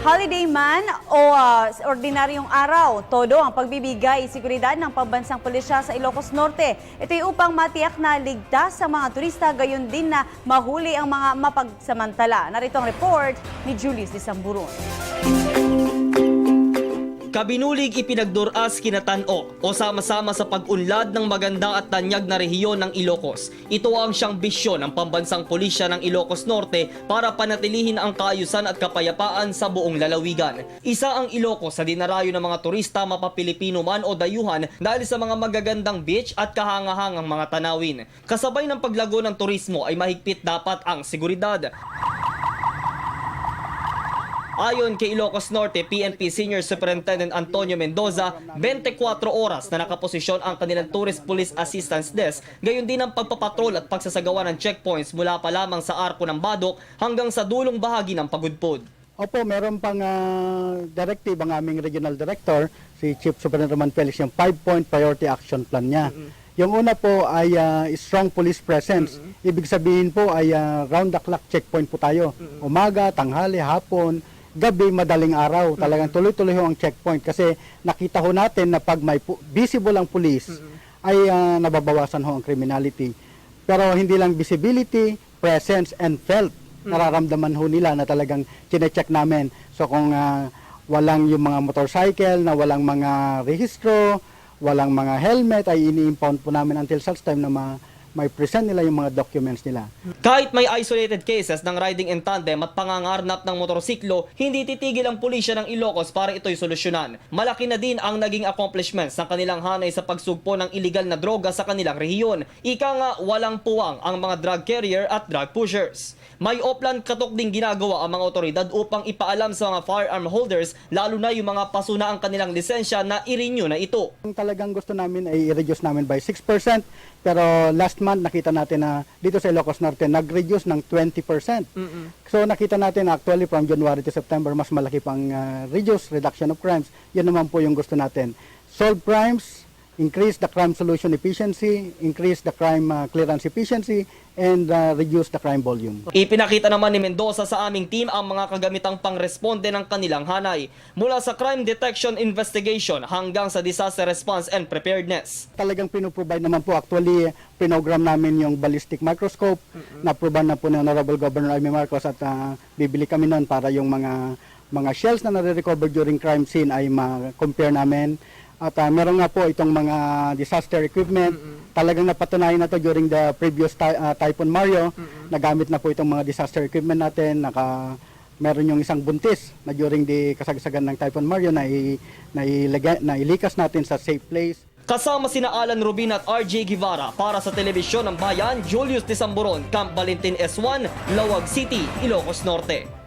Holiday man o ordinaryong araw, todo ang pagbibigay seguridad ng pambansang pulisya sa Ilocos Norte. Ito'y upang matiyak na ligtas sa mga turista, gayon din na mahuli ang mga mapagsamantala. Narito ang report ni Julius de Samburon. Kabinulig ipinagduras kinatan-o o sama-sama sa pag-unlad ng maganda at tanyag na rehiyon ng Ilocos. Ito ang siyang bisyon ng pambansang pulisya ng Ilocos Norte para panatilihin ang kaayusan at kapayapaan sa buong lalawigan. Isa ang Ilocos sa dinarayo ng mga turista mapapilipino man o dayuhan dahil sa mga magagandang beach at kahangahangang mga tanawin. Kasabay ng paglago ng turismo ay mahigpit dapat ang seguridad. Ayon kay Ilocos Norte PNP Senior Superintendent Antonio Mendoza, 24 oras na nakaposisyon ang kanilang Tourist Police Assistance Desk, gayon din ang pagpapatrol at pagsasagawa ng checkpoints mula pa lamang sa arko ng Badok hanggang sa dulong bahagi ng Pagudpud. Opo, meron pang directive ang aming regional director, si Chief Superintendent Roman Felix, yung 5-point priority action plan niya. Yung una po ay strong police presence. Ibig sabihin po ay round the clock checkpoint po tayo. Umaga, tanghali, hapon, gabi, madaling araw. Talagang tuloy-tuloy ho ang checkpoint kasi nakita ho natin na pag may visible ang police ay nababawasan ho ang criminality. Pero hindi lang visibility, presence, and felt. Nararamdaman ho nila na talagang chinecheck namin. So kung walang yung mga motorcycle, na walang mga rehistro, walang mga helmet, ay ini-impound po namin until such time na may present nila yung mga documents nila. Kahit may isolated cases ng riding in tandem at pangangarnap ng motorsiklo, hindi titigil ang pulisya ng Ilocos para ito'y solusyonan. Malaki na din ang naging accomplishments ng kanilang hanay sa pagsugpo ng illegal na droga sa kanilang rehiyon. Ika nga, walang puwang ang mga drug carrier at drug pushers. May oplan katok ding ginagawa ang mga otoridad upang ipaalam sa mga firearm holders, lalo na yung mga pasuna ang kanilang lisensya na i-renew na ito. Ang talagang gusto namin ay i-reduce namin by 6%, pero last month nakita natin na dito sa Ilocos Norte nag-reduce ng 20%. So nakita natin actually from January to September mas malaki pang reduction of crimes. Yan naman po yung gusto natin. Solve crimes, increase the crime solution efficiency, increase the crime clearance efficiency, and reduce the crime volume. Ipinakita naman ni Mendoza sa aming team ang mga kagamitang pangresponde ng kanilang hanay, mula sa crime detection investigation hanggang sa disaster response and preparedness. Talagang pinuprovide naman po, actually pinogram namin yung ballistic microscope, na-proban na po ng Honorable Governor Amy Marcos at bibili kami nun para yung mga shells na nare-recover during crime scene ay ma-compare namin. At meron nga po itong mga disaster equipment. Talagang napatunayan na to during the previous Typhoon Mario. Nagamit na po itong mga disaster equipment natin. Meron yung isang buntis na during the kasagsagan ng Typhoon Mario na ilikas natin sa safe place. Kasama sina Alan Rubin at RJ Guevara para sa Telebisyon ng Bayan, Julius de Samburon, Camp Valentin S1, Lawag City, Ilocos Norte.